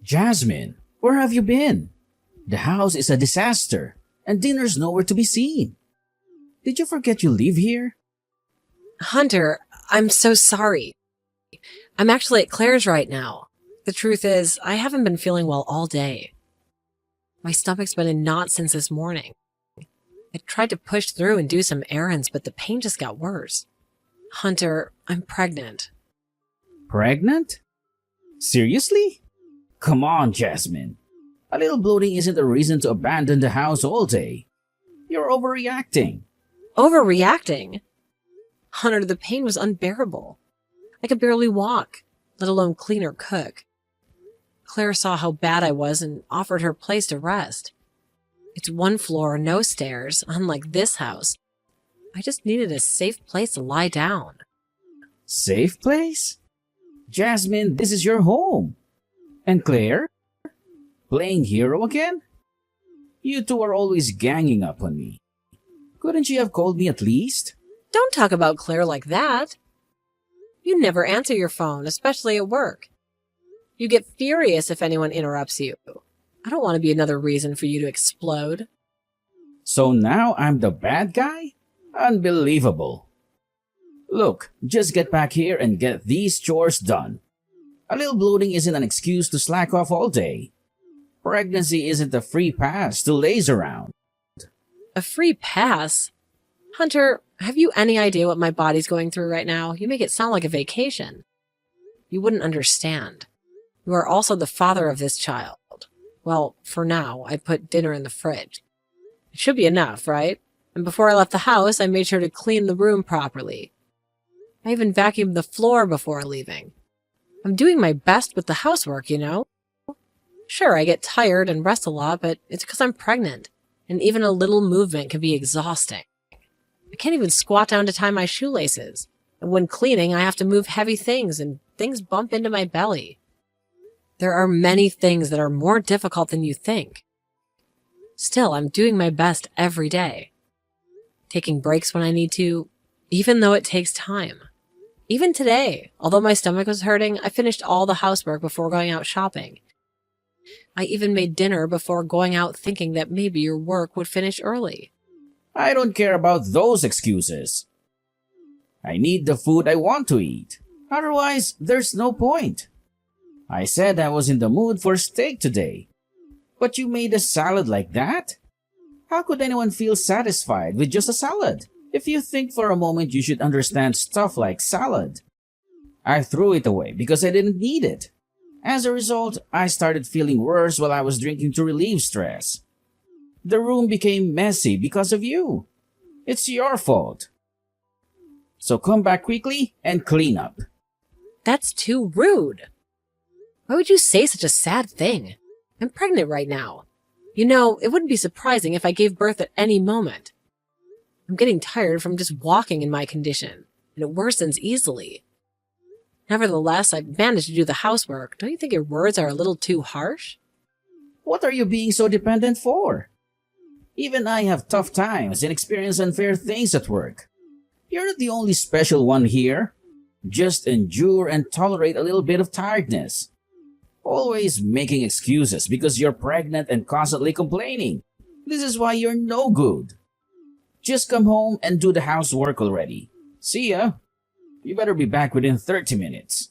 Jasmine, where have you been? The house is a disaster, and dinner's nowhere to be seen. Did you forget you live here? Hunter, I'm so sorry. I'm actually at Claire's right now. The truth is, I haven't been feeling well all day. My stomach's been in knots since this morning. I tried to push through and do some errands, but the pain just got worse. Hunter, I'm pregnant. Pregnant? Seriously? Come on, Jasmine. A little bloating isn't a reason to abandon the house all day. You're overreacting. Overreacting? Hunter, the pain was unbearable. I could barely walk, let alone clean or cook. Claire saw how bad I was and offered her place to rest. It's one floor, no stairs, unlike this house. I just needed a safe place to lie down. Safe place? Jasmine, this is your home. And Claire? Playing hero again? You two are always ganging up on me. Couldn't you have called me at least? Don't talk about Claire like that. You never answer your phone, especially at work. You get furious if anyone interrupts you. I don't want to be another reason for you to explode. So now I'm the bad guy? Unbelievable. Look, just get back here and get these chores done. A little bloating isn't an excuse to slack off all day. Pregnancy isn't a free pass to laze around. A free pass? Hunter, have you any idea what my body's going through right now? You make it sound like a vacation. You wouldn't understand. You are also the father of this child. Well, for now, I put dinner in the fridge. It should be enough, right? And before I left the house, I made sure to clean the room properly. I even vacuumed the floor before leaving. I'm doing my best with the housework, you know? Sure, I get tired and rest a lot, but it's because I'm pregnant, and even a little movement can be exhausting. I can't even squat down to tie my shoelaces, and when cleaning, I have to move heavy things, and things bump into my belly. There are many things that are more difficult than you think. Still, I'm doing my best every day. Taking breaks when I need to, even though it takes time. Even today, although my stomach was hurting, I finished all the housework before going out shopping. I even made dinner before going out thinking that maybe your work would finish early. I don't care about those excuses. I need the food I want to eat. Otherwise, there's no point. I said I was in the mood for steak today. But you made a salad like that? How could anyone feel satisfied with just a salad? If you think for a moment, you should understand stuff like salad. I threw it away because I didn't need it. As a result, I started feeling worse while I was drinking to relieve stress. The room became messy because of you. It's your fault. So come back quickly and clean up. That's too rude. Why would you say such a sad thing? I'm pregnant right now. You know, it wouldn't be surprising if I gave birth at any moment. I'm getting tired from just walking in my condition, and it worsens easily. Nevertheless, I've managed to do the housework. Don't you think your words are a little too harsh? What are you being so dependent for? Even I have tough times and experience unfair things at work. You're not the only special one here. Just endure and tolerate a little bit of tiredness. Always making excuses because you're pregnant and constantly complaining. This is why you're no good. Just come home and do the housework already. See ya. You better be back within 30 minutes.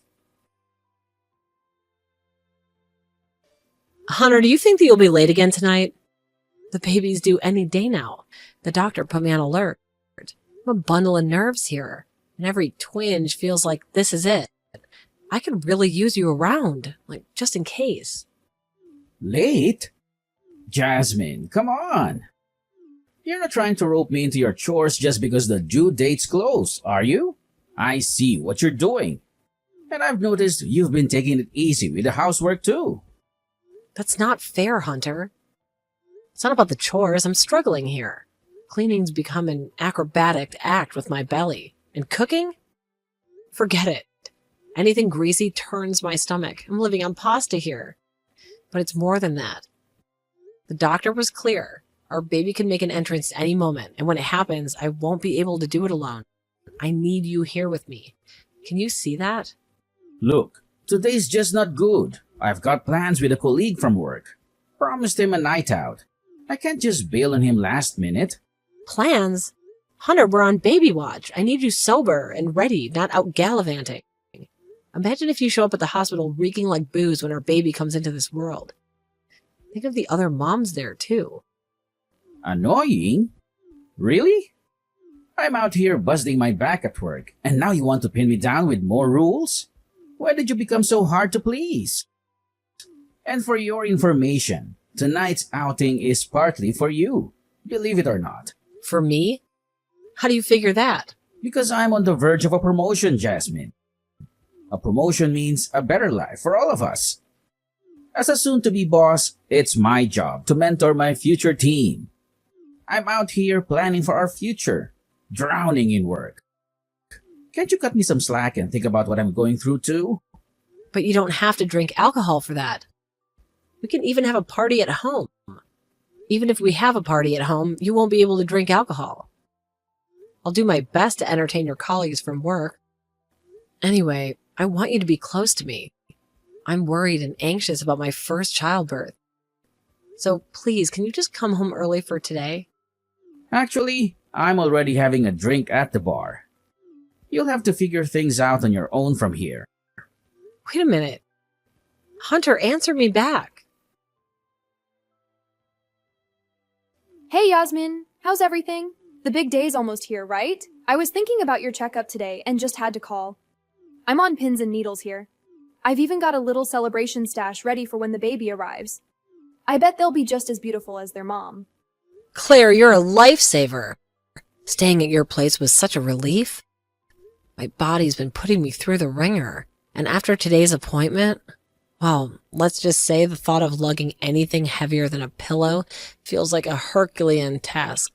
Hunter, do you think that you'll be late again tonight? The baby's due any day now. The doctor put me on alert. I'm a bundle of nerves here, and every twinge feels like this is it. I could really use you around, like just in case. Late? Jasmine, come on. You're not trying to rope me into your chores just because the due date's close, are you? I see what you're doing. And I've noticed you've been taking it easy with the housework too. That's not fair, Hunter. It's not about the chores. I'm struggling here. Cleaning's become an acrobatic act with my belly. And cooking? Forget it. Anything greasy turns my stomach. I'm living on pasta here. But it's more than that. The doctor was clear. Our baby can make an entrance any moment, and when it happens, I won't be able to do it alone. I need you here with me. Can you see that? Look, today's just not good. I've got plans with a colleague from work. Promised him a night out. I can't just bail on him last minute. Plans? Hunter, we're on baby watch. I need you sober and ready, not out gallivanting. Imagine if you show up at the hospital reeking like booze when our baby comes into this world. Think of the other moms there, too. Annoying? Really? I'm out here busting my back at work, and now you want to pin me down with more rules? Why did you become so hard to please? And for your information, tonight's outing is partly for you, believe it or not. For me? How do you figure that? Because I'm on the verge of a promotion, Jasmine. A promotion means a better life for all of us. As a soon-to-be boss, it's my job to mentor my future team. I'm out here planning for our future, drowning in work. Can't you cut me some slack and think about what I'm going through too? But you don't have to drink alcohol for that. We can even have a party at home. Even if we have a party at home, you won't be able to drink alcohol. I'll do my best to entertain your colleagues from work. Anyway, I want you to be close to me. I'm worried and anxious about my first childbirth. So please, can you just come home early for today? Actually, I'm already having a drink at the bar. You'll have to figure things out on your own from here. Wait a minute. Hunter, answer me back. Hey Yasmin, how's everything? The big day's almost here, right? I was thinking about your checkup today and just had to call. I'm on pins and needles here. I've even got a little celebration stash ready for when the baby arrives. I bet they'll be just as beautiful as their mom. Claire, you're a lifesaver. Staying at your place was such a relief. My body's been putting me through the ringer. And after today's appointment, well, let's just say the thought of lugging anything heavier than a pillow feels like a Herculean task.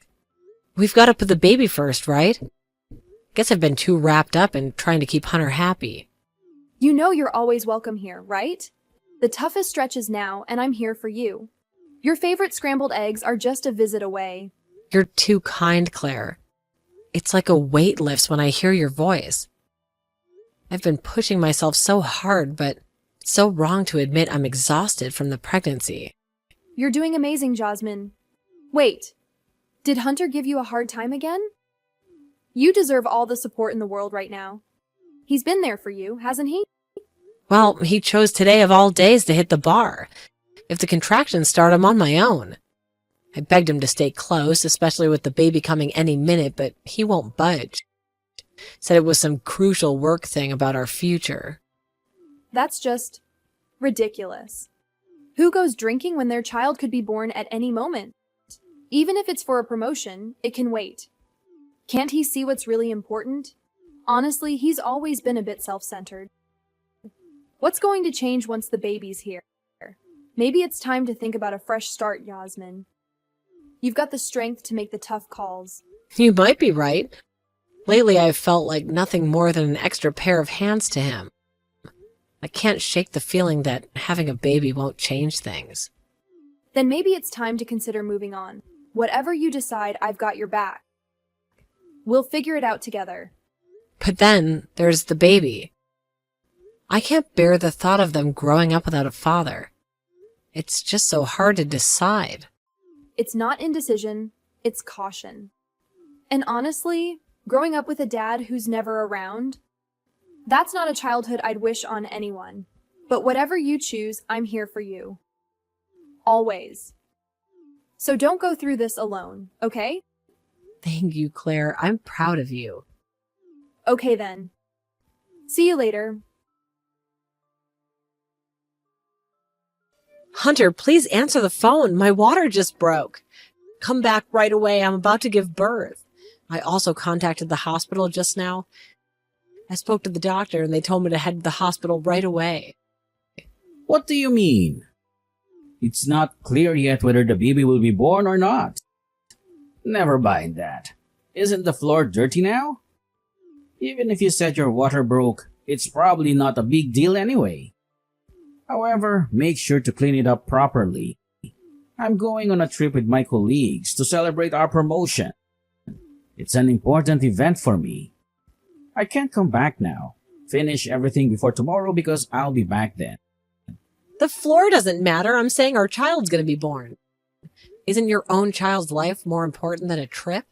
We've got to put the baby first, right? Guess I've been too wrapped up in trying to keep Hunter happy. You know you're always welcome here, right? The toughest stretch is now, and I'm here for you. Your favorite scrambled eggs are just a visit away. You're too kind, Claire. It's like a weight lifts when I hear your voice. I've been pushing myself so hard, but it's so wrong to admit I'm exhausted from the pregnancy. You're doing amazing, Jasmine. Wait, did Hunter give you a hard time again? You deserve all the support in the world right now. He's been there for you, hasn't he? Well, he chose today of all days to hit the bar. If the contractions start, I'm on my own. I begged him to stay close, especially with the baby coming any minute, but he won't budge. Said it was some crucial work thing about our future. That's just ridiculous. Who goes drinking when their child could be born at any moment? Even if it's for a promotion, it can wait. Can't he see what's really important? Honestly, he's always been a bit self-centered. What's going to change once the baby's here? Maybe it's time to think about a fresh start, Yasmin. You've got the strength to make the tough calls. You might be right. Lately, I've felt like nothing more than an extra pair of hands to him. I can't shake the feeling that having a baby won't change things. Then maybe it's time to consider moving on. Whatever you decide, I've got your back. We'll figure it out together. But then there's the baby. I can't bear the thought of them growing up without a father. It's just so hard to decide. It's not indecision, it's caution. And honestly, growing up with a dad who's never around, that's not a childhood I'd wish on anyone. But whatever you choose, I'm here for you. Always. So don't go through this alone, okay? Thank you, Claire. I'm proud of you. Okay then. See you later. Hunter, please answer the phone. My water just broke. Come back right away. I'm about to give birth. I also contacted the hospital just now. I spoke to the doctor and they told me to head to the hospital right away. What do you mean? It's not clear yet whether the baby will be born or not. Never mind that. Isn't the floor dirty now? Even if you said your water broke, it's probably not a big deal anyway. However, make sure to clean it up properly. I'm going on a trip with my colleagues to celebrate our promotion. It's an important event for me. I can't come back now. Finish everything before tomorrow because I'll be back then. The floor doesn't matter. I'm saying our child's going to be born. Isn't your own child's life more important than a trip?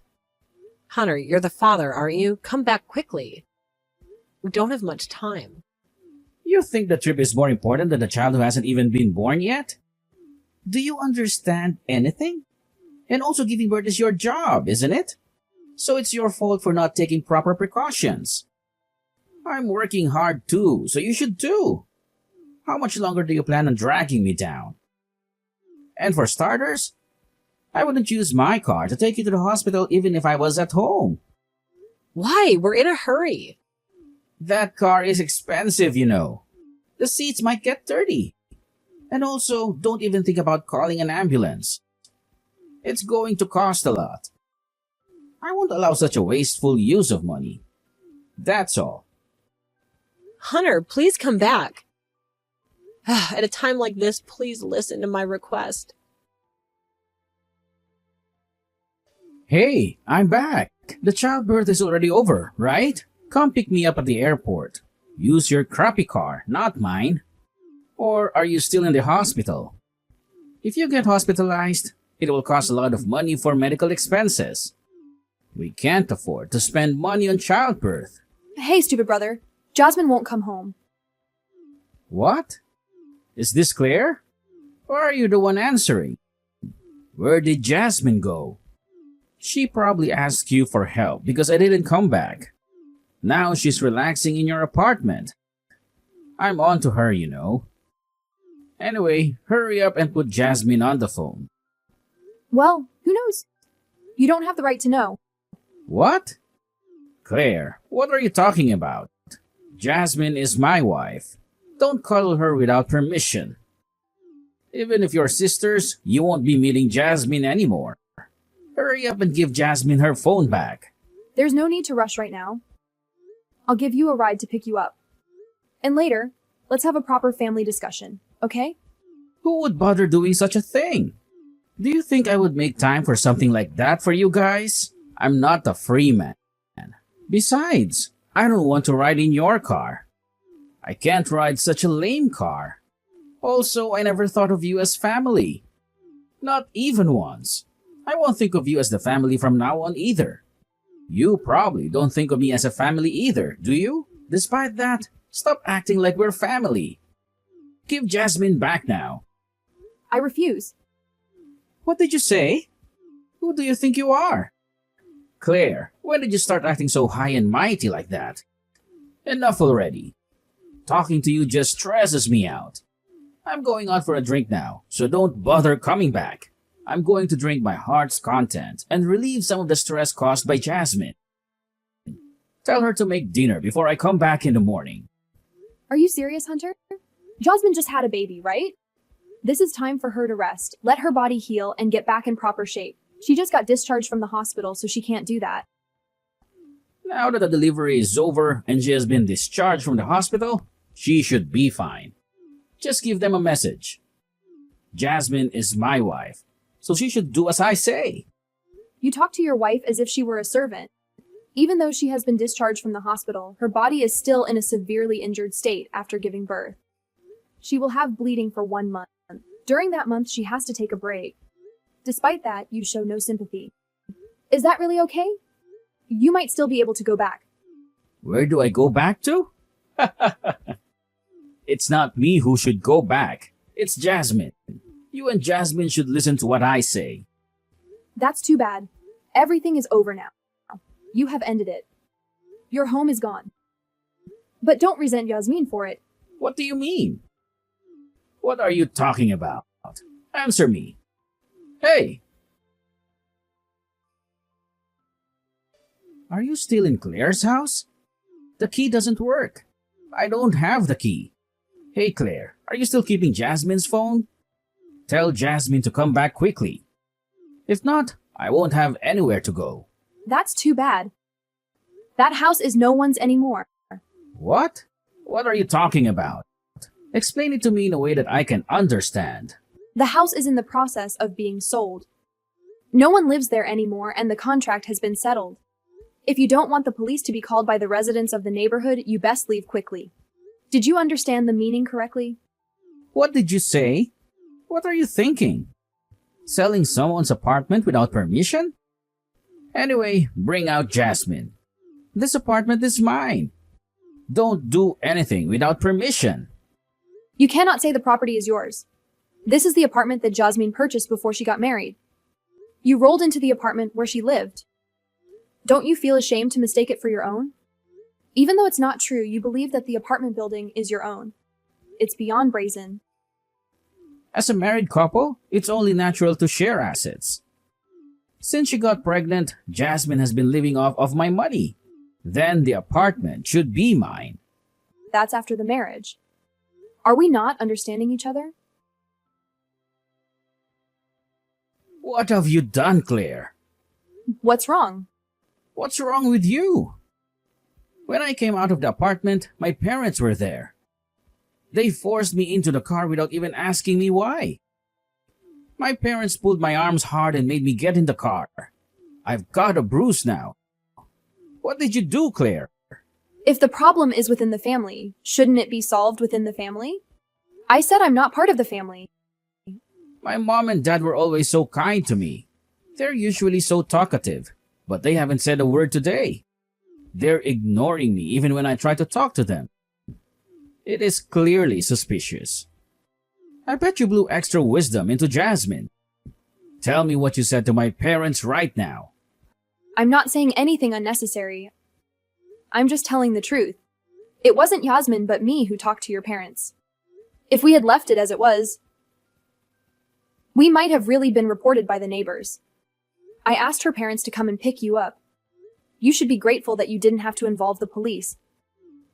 Hunter, you're the father, aren't you? Come back quickly. We don't have much time. You think the trip is more important than the child who hasn't even been born yet? Do you understand anything? And also giving birth is your job, isn't it? So it's your fault for not taking proper precautions. I'm working hard too, so you should too. How much longer do you plan on dragging me down? And for starters, I wouldn't use my car to take you to the hospital even if I was at home. Why? We're in a hurry. That car is expensive, you know. The seats might get dirty. And also, don't even think about calling an ambulance. It's going to cost a lot. I won't allow such a wasteful use of money. That's all. Hunter, please come back. At a time like this, please listen to my request. Hey, I'm back. The childbirth is already over, right? Come pick me up at the airport. Use your crappy car, not mine. Or are you still in the hospital? If you get hospitalized, it will cost a lot of money for medical expenses. We can't afford to spend money on childbirth. Hey, stupid brother. Jasmine won't come home. What? Is this clear? Or are you the one answering? Where did Jasmine go? She probably asked you for help because I didn't come back. Now she's relaxing in your apartment. I'm on to her, you know. Anyway, hurry up and put Jasmine on the phone. Well, who knows? You don't have the right to know. What? Claire, what are you talking about? Jasmine is my wife. Don't cuddle her without permission. Even if you're sisters, you won't be meeting Jasmine anymore. Hurry up and give Jasmine her phone back. There's no need to rush right now. I'll give you a ride to pick you up. And later, let's have a proper family discussion, okay? Who would bother doing such a thing? Do you think I would make time for something like that for you guys? I'm not a free man. Besides, I don't want to ride in your car. I can't ride such a lame car. Also, I never thought of you as family. Not even once. I won't think of you as the family from now on either. You probably don't think of me as a family either, do you? Despite that, stop acting like we're family. Give Jasmine back now. I refuse. What did you say? Who do you think you are? Claire, when did you start acting so high and mighty like that? Enough already. Talking to you just stresses me out. I'm going out for a drink now, so don't bother coming back. I'm going to drink my heart's content and relieve some of the stress caused by Jasmine. Tell her to make dinner before I come back in the morning. Are you serious, Hunter? Jasmine just had a baby, right? This is time for her to rest, let her body heal, and get back in proper shape. She just got discharged from the hospital, so she can't do that. Now that the delivery is over and she has been discharged from the hospital, she should be fine. Just give them a message. Jasmine is my wife, so she should do as I say. You talk to your wife as if she were a servant. Even though she has been discharged from the hospital, her body is still in a severely injured state after giving birth. She will have bleeding for 1 month. During that month, she has to take a break. Despite that, you show no sympathy. Is that really okay? You might still be able to go back. Where do I go back to? It's not me who should go back. It's Jasmine. You and Jasmine should listen to what I say. That's too bad. Everything is over now. You have ended it. Your home is gone. But don't resent Yasmin for it. What do you mean? What are you talking about? Answer me. Hey! Are you still in Claire's house? The key doesn't work. I don't have the key. Hey Claire, are you still keeping Jasmine's phone? Tell Jasmine to come back quickly. If not, I won't have anywhere to go. That's too bad. That house is no one's anymore. What? What are you talking about? Explain it to me in a way that I can understand. The house is in the process of being sold. No one lives there anymore, and the contract has been settled. If you don't want the police to be called by the residents of the neighborhood, you best leave quickly. Did you understand the meaning correctly? What did you say? What are you thinking? Selling someone's apartment without permission? Anyway, bring out Jasmine. This apartment is mine. Don't do anything without permission. You cannot say the property is yours. This is the apartment that Jasmine purchased before she got married. You rolled into the apartment where she lived. Don't you feel ashamed to mistake it for your own? Even though it's not true, you believe that the apartment building is your own. It's beyond brazen. As a married couple, it's only natural to share assets. Since she got pregnant, Jasmine has been living off of my money. Then the apartment should be mine. That's after the marriage. Are we not understanding each other? What have you done, Claire? What's wrong? What's wrong with you? When I came out of the apartment, my parents were there. They forced me into the car without even asking me why. My parents pulled my arms hard and made me get in the car. I've got a bruise now. What did you do, Claire? If the problem is within the family, shouldn't it be solved within the family? I said I'm not part of the family. My mom and dad were always so kind to me. They're usually so talkative, but they haven't said a word today. They're ignoring me even when I try to talk to them. It is clearly suspicious. I bet you blew extra wisdom into Jasmine. Tell me what you said to my parents right now. I'm not saying anything unnecessary. I'm just telling the truth. It wasn't Yasmin but me who talked to your parents. If we had left it as it was, we might have really been reported by the neighbors. I asked her parents to come and pick you up. You should be grateful that you didn't have to involve the police.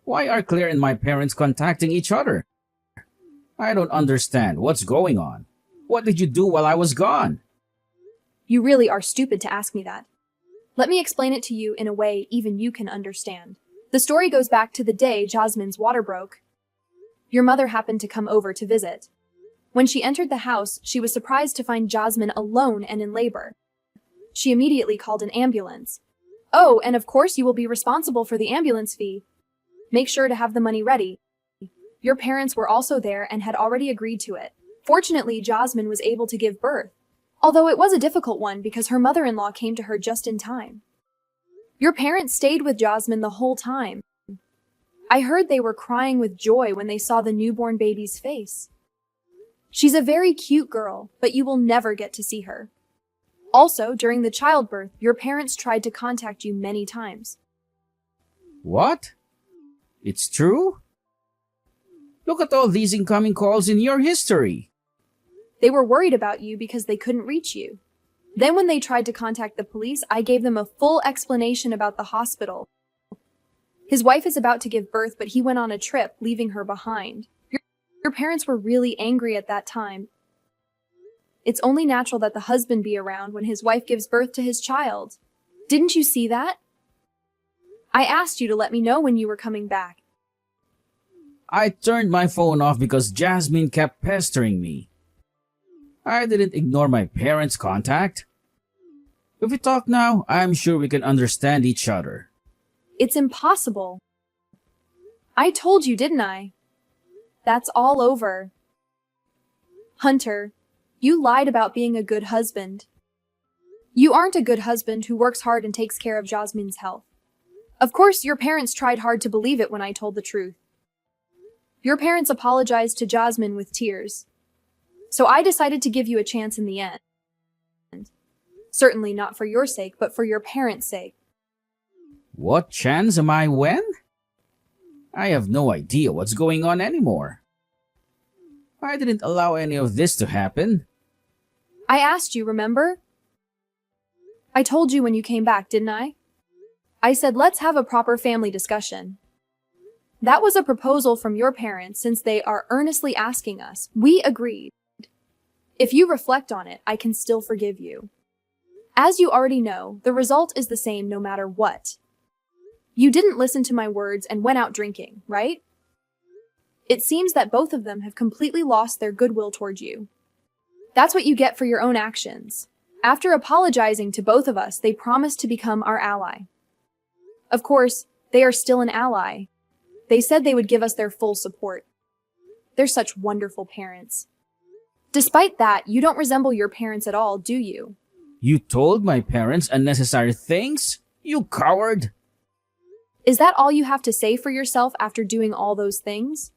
Why are Claire and my parents contacting each other? I don't understand what's going on. What did you do while I was gone? You really are stupid to ask me that. Let me explain it to you in a way even you can understand. The story goes back to the day Jasmine's water broke. Your mother happened to come over to visit. When she entered the house, she was surprised to find Jasmine alone and in labor. She immediately called an ambulance. Oh, and of course you will be responsible for the ambulance fee. Make sure to have the money ready. Your parents were also there and had already agreed to it. Fortunately, Jasmine was able to give birth, although it was a difficult one because her mother-in-law came to her just in time. Your parents stayed with Jasmine the whole time. I heard they were crying with joy when they saw the newborn baby's face. She's a very cute girl, but you will never get to see her. Also, during the childbirth, your parents tried to contact you many times. What? It's true? Look at all these incoming calls in your history. They were worried about you because they couldn't reach you. Then when they tried to contact the police, I gave them a full explanation about the hospital. His wife is about to give birth, but he went on a trip, leaving her behind. Your parents were really angry at that time. It's only natural that the husband be around when his wife gives birth to his child. Didn't you see that? I asked you to let me know when you were coming back. I turned my phone off because Jasmine kept pestering me. I didn't ignore my parents' contact. If we talk now, I'm sure we can understand each other. It's impossible. I told you, didn't I? That's all over. Hunter, you lied about being a good husband. You aren't a good husband who works hard and takes care of Jasmine's health. Of course, your parents tried hard to believe it when I told the truth. Your parents apologized to Jasmine with tears. So I decided to give you a chance in the end. Certainly not for your sake, but for your parents' sake. What chance am I when? I have no idea what's going on anymore. I didn't allow any of this to happen. I asked you, remember? I told you when you came back, didn't I? I said, let's have a proper family discussion. That was a proposal from your parents since they are earnestly asking us. We agreed. If you reflect on it, I can still forgive you. As you already know, the result is the same no matter what. You didn't listen to my words and went out drinking, right? It seems that both of them have completely lost their goodwill toward you. That's what you get for your own actions. After apologizing to both of us, they promised to become our ally. Of course, they are still an ally. They said they would give us their full support. They're such wonderful parents. Despite that, you don't resemble your parents at all, do you? You told my parents unnecessary things? You coward! Is that all you have to say for yourself after doing all those things?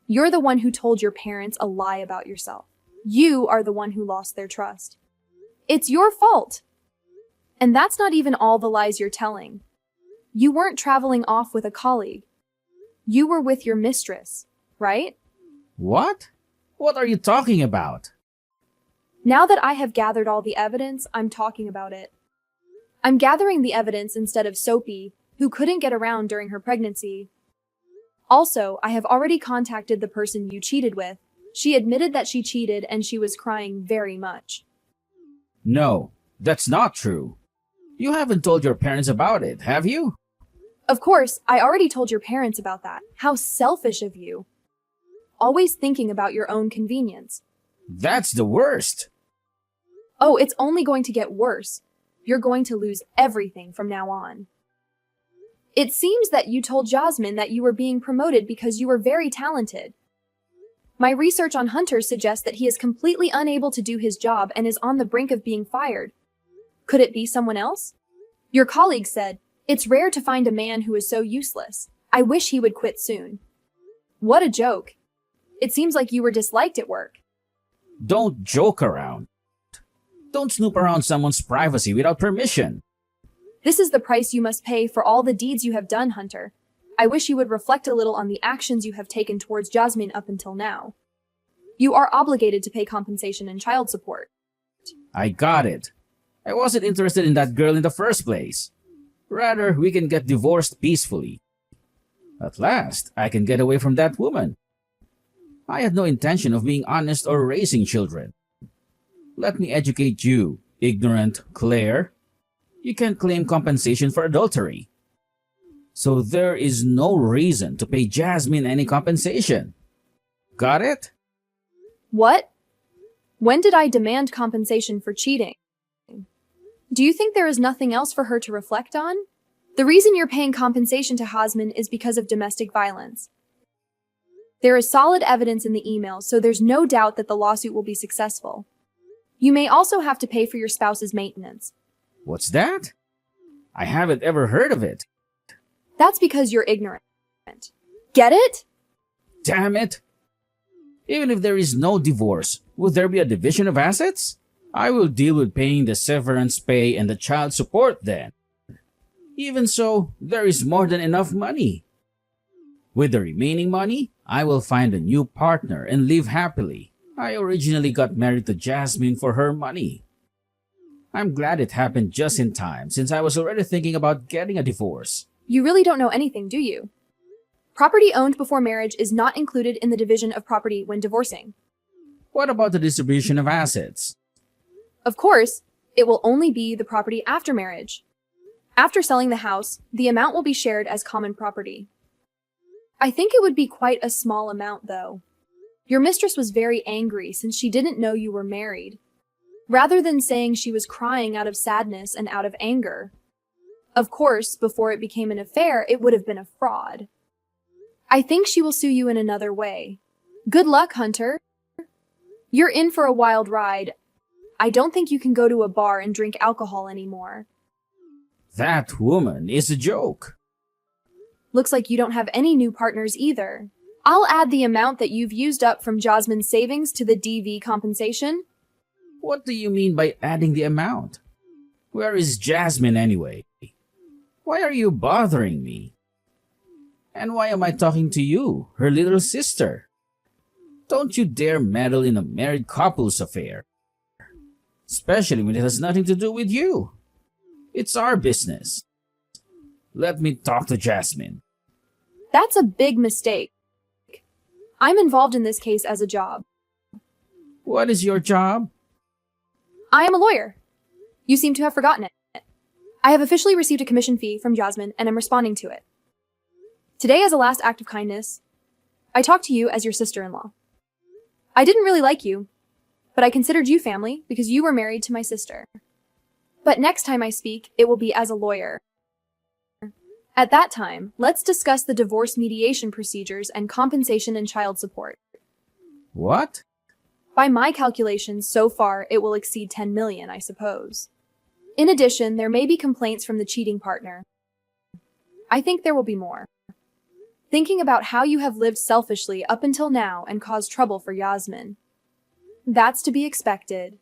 You're the one who told your parents a lie about yourself. You are the one who lost their trust. It's your fault. And that's not even all the lies you're telling. You weren't traveling off with a colleague. You were with your mistress, right? What? What are you talking about? Now that I have gathered all the evidence, I'm talking about it. I'm gathering the evidence instead of Soapy, who couldn't get around during her pregnancy. Also, I have already contacted the person you cheated with. She admitted that she cheated and she was crying very much. No, that's not true. You haven't told your parents about it, have you? Of course, I already told your parents about that. How selfish of you. Always thinking about your own convenience. That's the worst. Oh, it's only going to get worse. You're going to lose everything from now on. It seems that you told Jasmine that you were being promoted because you were very talented. My research on Hunter suggests that he is completely unable to do his job and is on the brink of being fired. Could it be someone else? Your colleague said, "It's rare to find a man who is so useless. I wish he would quit soon." What a joke. It seems like you were disliked at work. Don't joke around. Don't snoop around someone's privacy without permission. This is the price you must pay for all the deeds you have done, Hunter. I wish you would reflect a little on the actions you have taken towards Jasmine up until now. You are obligated to pay compensation and child support. I got it. I wasn't interested in that girl in the first place. Rather, we can get divorced peacefully. At last, I can get away from that woman. I had no intention of being honest or raising children. Let me educate you, ignorant Claire. You can't claim compensation for adultery. So there is no reason to pay Jasmine any compensation. Got it? What? When did I demand compensation for cheating? Do you think there is nothing else for her to reflect on? The reason you're paying compensation to Jasmine is because of domestic violence. There is solid evidence in the email, so there's no doubt that the lawsuit will be successful. You may also have to pay for your spouse's maintenance. What's that? I haven't ever heard of it. That's because you're ignorant. Get it? Damn it! Even if there is no divorce, would there be a division of assets? I will deal with paying the severance pay and the child support then. Even so, there is more than enough money. With the remaining money, I will find a new partner and live happily. I originally got married to Jasmine for her money. I'm glad it happened just in time since I was already thinking about getting a divorce. You really don't know anything, do you? Property owned before marriage is not included in the division of property when divorcing. What about the distribution of assets? Of course, it will only be the property after marriage. After selling the house, the amount will be shared as common property. I think it would be quite a small amount, though. Your mistress was very angry since she didn't know you were married. Rather than saying she was crying out of sadness and out of anger. Of course, before it became an affair, it would have been a fraud. I think she will sue you in another way. Good luck, Hunter. You're in for a wild ride. I don't think you can go to a bar and drink alcohol anymore. That woman is a joke. Looks like you don't have any new partners either. I'll add the amount that you've used up from Jasmine's savings to the DV compensation. What do you mean by adding the amount? Where is Jasmine anyway? Why are you bothering me? And why am I talking to you, her little sister? Don't you dare meddle in a married couple's affair. Especially when it has nothing to do with you. It's our business. Let me talk to Jasmine. That's a big mistake. I'm involved in this case as a job. What is your job? I am a lawyer. You seem to have forgotten it. I have officially received a commission fee from Jasmine and am responding to it. Today, as a last act of kindness, I talk to you as your sister-in-law. I didn't really like you, but I considered you family because you were married to my sister. But next time I speak, it will be as a lawyer. At that time, let's discuss the divorce mediation procedures and compensation and child support. What? By my calculations, so far, it will exceed 10 million, I suppose. In addition, there may be complaints from the cheating partner. I think there will be more. Thinking about how you have lived selfishly up until now and caused trouble for Yasmin. That's to be expected.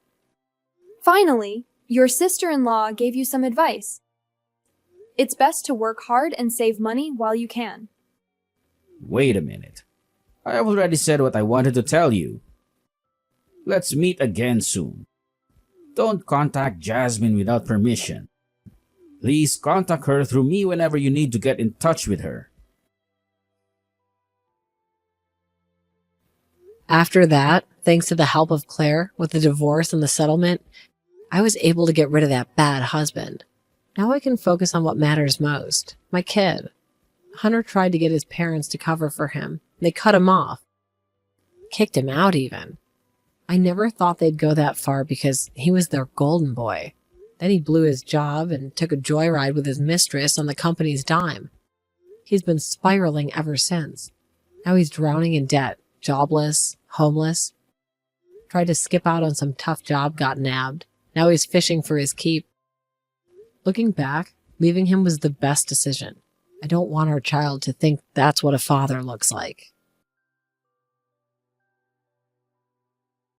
Finally, your sister-in-law gave you some advice. It's best to work hard and save money while you can. Wait a minute. I have already said what I wanted to tell you. Let's meet again soon. Don't contact Jasmine without permission. Please contact her through me whenever you need to get in touch with her. After that, thanks to the help of Claire with the divorce and the settlement, I was able to get rid of that bad husband. Now I can focus on what matters most, my kid. Hunter tried to get his parents to cover for him. They cut him off. Kicked him out even. I never thought they'd go that far because he was their golden boy. Then he blew his job and took a joyride with his mistress on the company's dime. He's been spiraling ever since. Now he's drowning in debt, jobless, homeless. Tried to skip out on some tough job, got nabbed. Now he's fishing for his keep. Looking back, leaving him was the best decision. I don't want our child to think that's what a father looks like.